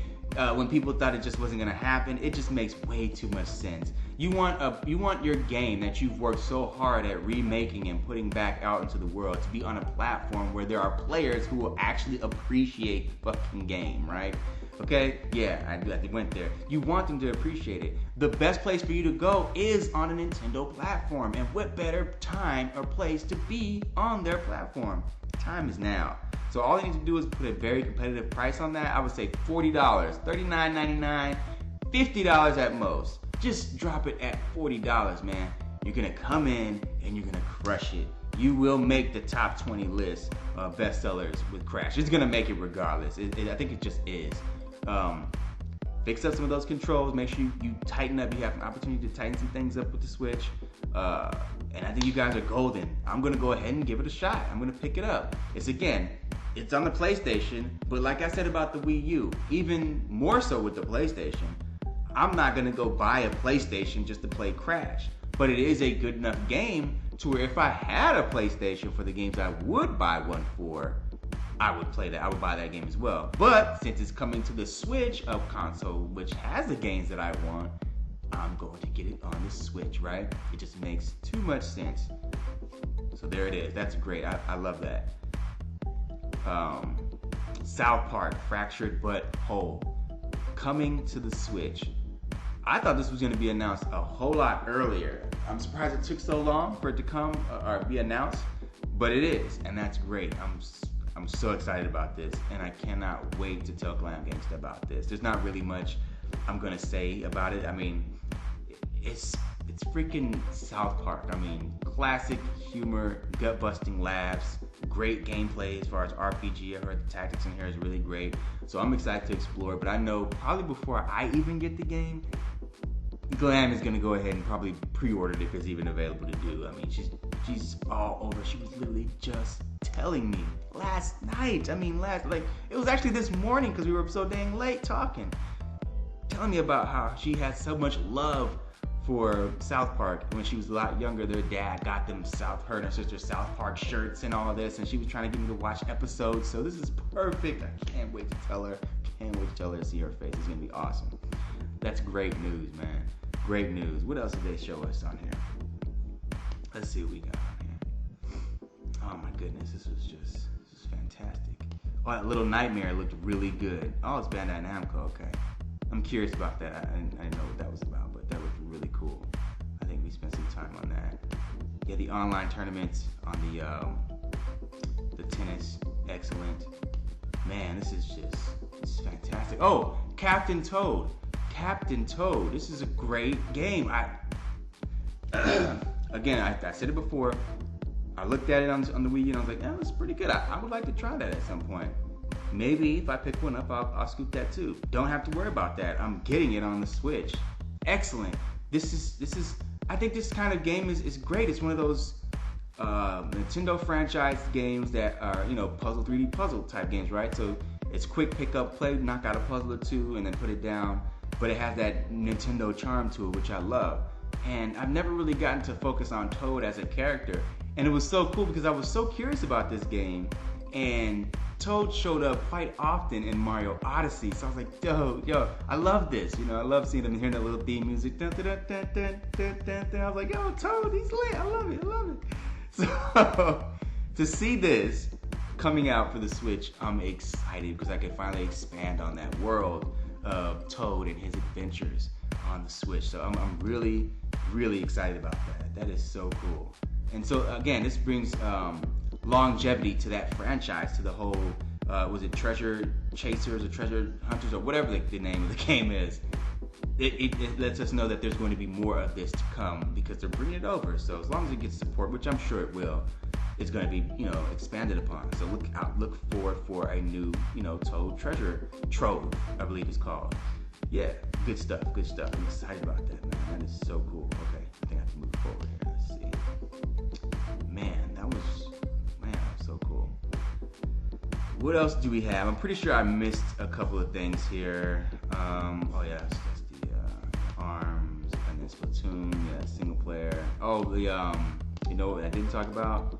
When people thought it just wasn't gonna happen, it just makes way too much sense. You want your game that you've worked so hard at remaking and putting back out into the world to be on a platform where there are players who will actually appreciate the fucking game, right? Okay, yeah, I went there. You want them to appreciate it. The best place for you to go is on a Nintendo platform, and what better time or place to be on their platform? Time is now. So all they need to do is put a very competitive price on that. I would say $40, $39.99, $50 at most. Just drop it at $40, man. You're gonna come in and you're gonna crush it. You will make the top 20 list of bestsellers with Crash. It's gonna make it regardless. I think it just is. Fix up some of those controls. Make sure you tighten up. You have an opportunity to tighten some things up with the Switch. And I think you guys are golden. I'm gonna go ahead and give it a shot. I'm gonna pick it up. It's on the PlayStation, but like I said about the Wii U, even more so with the PlayStation, I'm not gonna go buy a PlayStation just to play Crash. But it is a good enough game to where if I had a PlayStation for the games I would buy one for, I would play that. I would buy that game as well. But since it's coming to the Switch of console, which has the games that I want, I'm going to get it on the Switch, right? It just makes too much sense. So there it is. That's great. I love that. South Park, Fractured But Whole, coming to the Switch. I thought this was going to be announced a whole lot earlier. I'm surprised it took so long for it to come or be announced, but it is, and that's great. I'm so excited about this, and I cannot wait to tell Glam Gangsta about this. There's not really much I'm gonna say about it. I mean, it's freaking South Park. I mean, classic humor, gut-busting laughs, great gameplay as far as RPG. I heard the tactics in here is really great, so I'm excited to explore. But I know probably before I even get the game, Glam is gonna go ahead and probably pre-order it if it's even available to do. I mean, she's all over. She was literally just telling me last night. It was actually this morning because we were so dang late talking. Telling me about how she had so much love for South Park. When she was a lot younger, their dad got them her and her sister South Park shirts and all of this, and she was trying to get me to watch episodes. So this is perfect. I can't wait to tell her. Can't wait to tell her to see her face. It's gonna be awesome. That's great news, man. Great news. What else did they show us on here? Let's see what we got on here. Oh my goodness, this is fantastic. Oh, that Little Nightmare looked really good. Oh, it's Bandai Namco, okay. I'm curious about that. I didn't know what that was about, but that looked really cool. I think we spent some time on that. Yeah, the online tournaments on the tennis, excellent. Man, this is fantastic. Oh, Captain Toad. This is a great game. Again, I said it before. I looked at it on the Wii U and I was like, it's pretty good. I would like to try that at some point. Maybe if I pick one up, I'll scoop that too. Don't have to worry about that. I'm getting it on the Switch. Excellent. This is I think this kind of game is great. It's one of those Nintendo franchise games that are, puzzle 3D puzzle type games, right? So it's quick pick up, play, knock out a puzzle or two, and then put it down. But it has that Nintendo charm to it, which I love. And I've never really gotten to focus on Toad as a character. And it was so cool because I was so curious about this game. And Toad showed up quite often in Mario Odyssey. So I was like, yo, I love this. I love seeing him and hearing that little theme music. Dun, dun, dun, dun, dun, dun, dun. I was like, yo, Toad, he's lit. I love it. So to see this coming out for the Switch, I'm excited because I can finally expand on that world of Toad and his adventures on the Switch. So I'm really, really excited about that. That is so cool. And so again, this brings longevity to that franchise, to the whole, was it Treasure Chasers or Treasure Hunters or whatever the name of the game is. It lets us know that there's going to be more of this to come because they're bringing it over. So as long as it gets support, which I'm sure it will, it's going to be, expanded upon. So look forward for a new, Toad Treasure Trove, I believe it's called. Yeah, good stuff. I'm excited about that, man. That is so cool. Okay, I think I have to move forward here. Let's see. Man, that was so cool. What else do we have? I'm pretty sure I missed a couple of things here. That's the ARMS and then Splatoon, single player. Oh, the what I didn't talk about?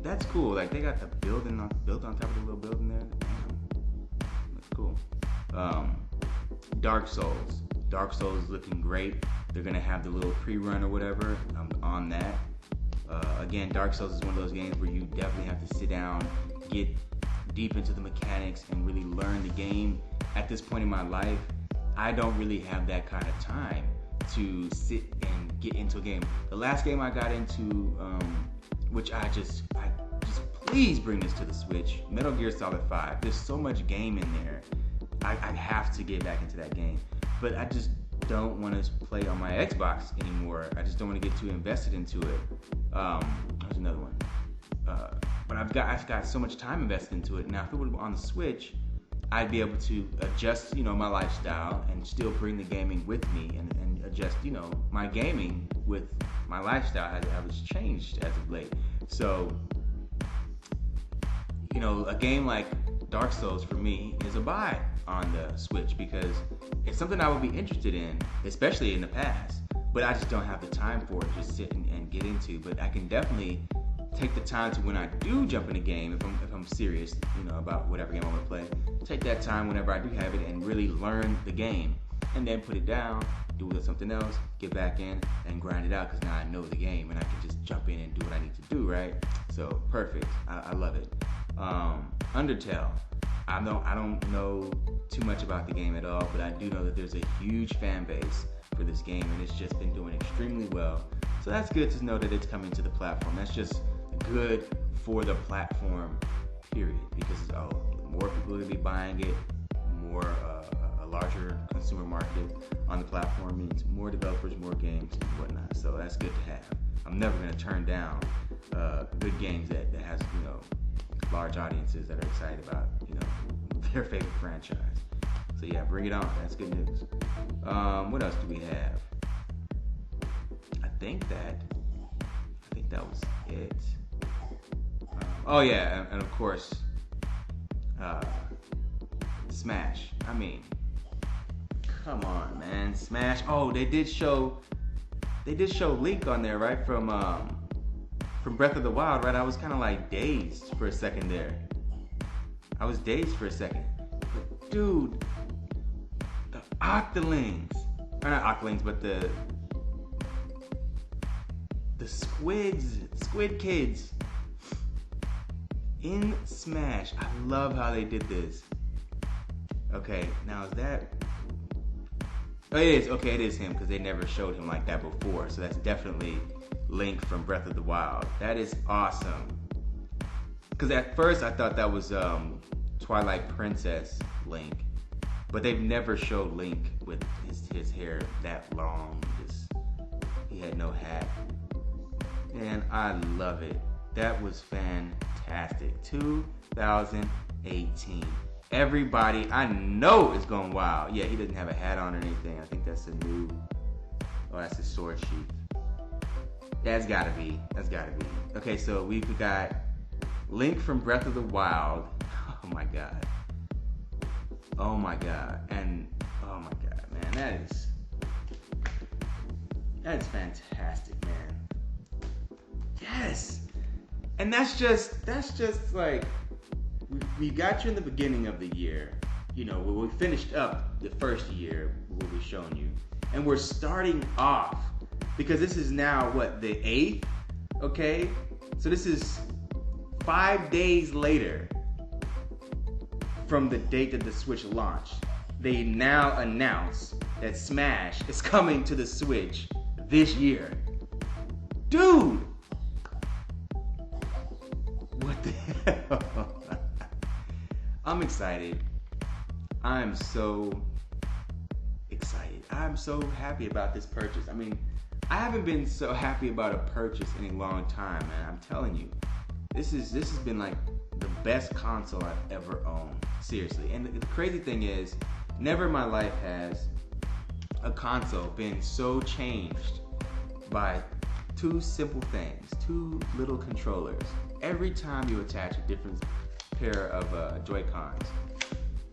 That's cool. Like they got the built on top of the little building there. Damn. That's cool. Dark Souls. Dark Souls is looking great. They're gonna have the little pre-run or whatever. I'm on that. Again, Dark Souls is one of those games where you definitely have to sit down, get deep into the mechanics, and really learn the game. At this point in my life, I don't really have that kind of time to sit and get into a game. The last game I got into, which I just please bring this to the Switch, Metal Gear Solid 5. There's so much game in there. I have to get back into that game. But I just don't want to play on my Xbox anymore. I just don't want to get too invested into it. There's another one. But I've got so much time invested into it. Now, if it were on the Switch, I'd be able to adjust, my lifestyle and still bring the gaming with me and adjust, my gaming with my lifestyle as it was changed as of late. So, a game like Dark Souls for me is a buy on the Switch because it's something I would be interested in, especially in the past. But I just don't have the time for it to sit and get into. But I can definitely take the time to, when I do jump in a game, if I'm serious, about whatever game I want to play, take that time whenever I do have it and really learn the game, and then put it down, do something else, get back in and grind it out because now I know the game and I can just jump in and do what I need to do, right? So perfect. I love it. Undertale. I don't know too much about the game at all, but I do know that there's a huge fan base for this game and it's just been doing extremely well. So that's good to know that it's coming to the platform. That's just good for the platform, period, because more people are going to be buying it, more a larger consumer market on the platform means more developers, more games, and whatnot. So that's good to have. I'm never going to turn down good games that has large audiences that are excited about their favorite franchise. So yeah, bring it on. That's good news. What else do we have? I think that was it. And of course, Smash. I mean, come on, man, Smash. Oh, they did show Link on there, right? From Breath of the Wild, right? I was kind of like dazed for a second there. I was dazed for a second. But dude, the Octolings, or not Octolings, but the Squid Kids in Smash. I love how they did this. Okay, now is that... Oh, it is. Okay, it is him because they never showed him like that before. So that's definitely Link from Breath of the Wild. That is awesome. Because at first I thought that was Twilight Princess Link. But they've never showed Link with his hair that long. He had no hat. And I love it. That was fantastic. 2018. Everybody I know is going wild. Yeah, he doesn't have a hat on or anything. I think that's a new... Oh, that's his sword sheath. That's gotta be. Okay, so we've got Link from Breath of the Wild. Oh my god. And oh my god, man, that is fantastic, man. Yes. And that's just like, we got you in the beginning of the year. You know, we finished up the first year, what we've shown you. And we're starting off, because this is now, what, the 8th? Okay? So this is 5 days later from the date that the Switch launched. They now announce that Smash is coming to the Switch this year. Dude! What the hell? I'm excited. I'm so excited. I'm so happy about this purchase. I mean, I haven't been so happy about a purchase in a long time, man. I'm telling you. This has been like the best console I've ever owned. Seriously. And the crazy thing is, never in my life has a console been so changed by two simple things, two little controllers. Every time you attach a different pair of Joy-Cons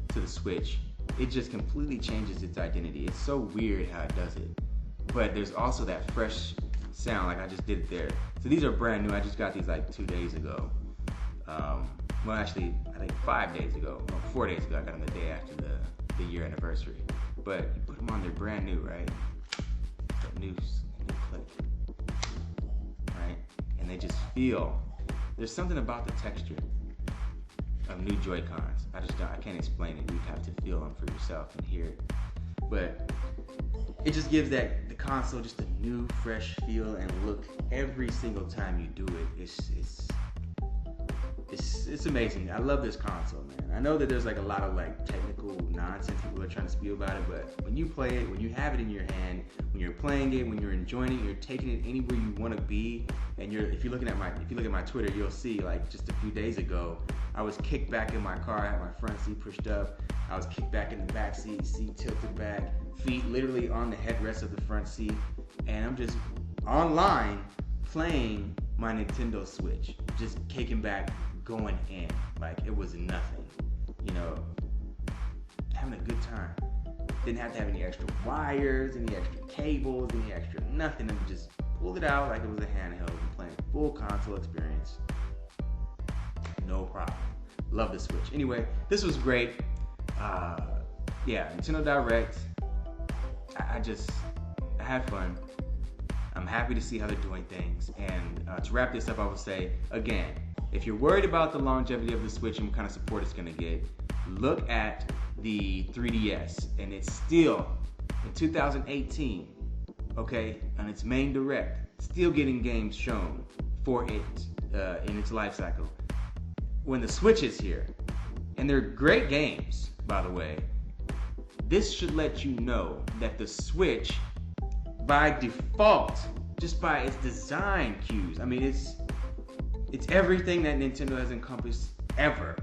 to the Switch, it just completely changes its identity. It's so weird how it does it. But there's also that fresh sound, like I just did it there. So these are brand new. I just got these like 2 days ago. Well, actually, I think 5 days ago. No, 4 days ago. I got them the day after the year anniversary. But you put them on, they're brand new, right? That new click, right? And they just feel. There's something about the texture of new Joy-Cons. I can't explain it. You have to feel them for yourself and hear it. But it just gives the console just a new, fresh feel and look every single time you do it. It's amazing. I love this console, man. I know that there's like a lot of like technical nonsense people are trying to spew about it, but when you play it, when you have it in your hand, when you're playing it, when you're enjoying it, you're taking it anywhere you want to be. And if you look at my Twitter, you'll see like just a few days ago, I was kicked back in my car. I had my front seat pushed up. I was kicked back in the back seat tilted back, feet literally on the headrest of the front seat, and I'm just online playing my Nintendo Switch, just kicking back, going in like it was nothing, you know, having a good time. Didn't have to have any extra wires, any extra cables, any extra nothing. I just pulled it out like it was a handheld and playing full console experience. No problem. Love the Switch. Anyway, this was great. Yeah, Nintendo Direct. I had fun. I'm happy to see how they're doing things. And to wrap this up, I would say, again, if you're worried about the longevity of the Switch and what kind of support it's going to get, look at the 3DS. And it's still, in 2018, okay, on its main direct, still getting games shown for it in its life cycle. When the Switch is here, and they're great games, by the way, this should let you know that the Switch, by default, just by its design cues, I mean, it's everything that Nintendo has encompassed ever,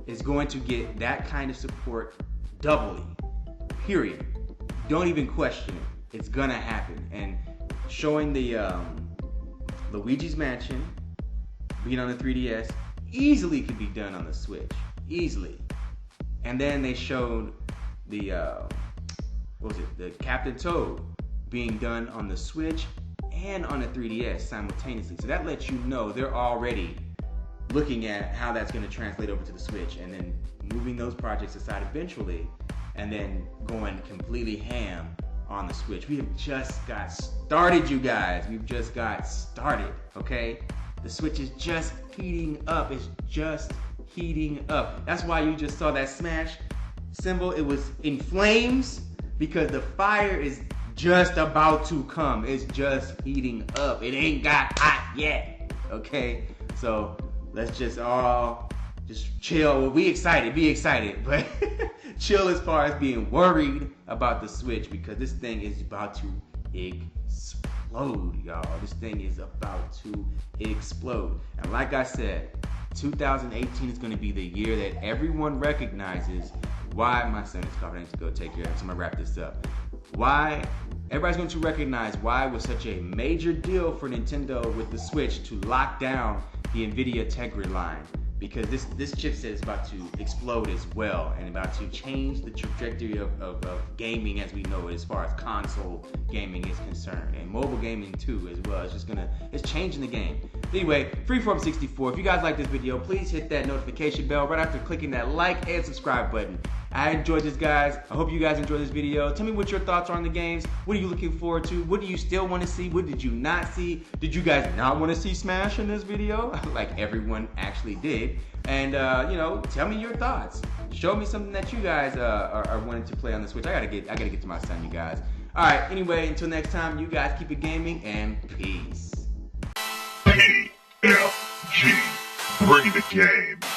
is going to get that kind of support doubly, period. Don't even question it. It's gonna happen. And showing the Luigi's Mansion being on the 3DS easily could be done on the Switch. Easily. And then they showed the Captain Toad being done on the Switch and on the 3DS simultaneously. So that lets you know they're already looking at how that's going to translate over to the Switch, and then moving those projects aside eventually, and then going completely ham on the Switch. We have just got started, you guys. We've just got started, okay? The Switch is just heating up. It's just heating up. That's why you just saw that Smash symbol. It was in flames because the fire is just about to come. It's just heating up. It ain't got hot yet, okay? So let's just all just chill. Well, be excited, but chill as far as being worried about the Switch, because this thing is about to explode, y'all. This thing is about to explode. And like I said, 2018 is going to be the year that everyone recognizes why my son is coughing. I need to go take care of it. So I'm going to wrap this up. Why everybody's going to recognize why it was such a major deal for Nintendo with the Switch to lock down the NVIDIA Tegra line. Because this chipset is about to explode as well and about to change the trajectory of gaming as we know it, as far as console gaming is concerned, and mobile gaming too as well. It's changing the game. Anyway, Freeform 64, if you guys like this video, please hit that notification bell right after clicking that like and subscribe button. I enjoyed this, guys. I hope you guys enjoyed this video. Tell me what your thoughts are on the games. What are you looking forward to? What do you still want to see? What did you not see? Did you guys not want to see Smash in this video? Like everyone actually did. And, you know, tell me your thoughts. Show me something that you guys are wanting to play on the Switch. I gotta get to my son, you guys. All right, anyway, until next time, you guys keep it gaming, and peace. PLG, bring the game.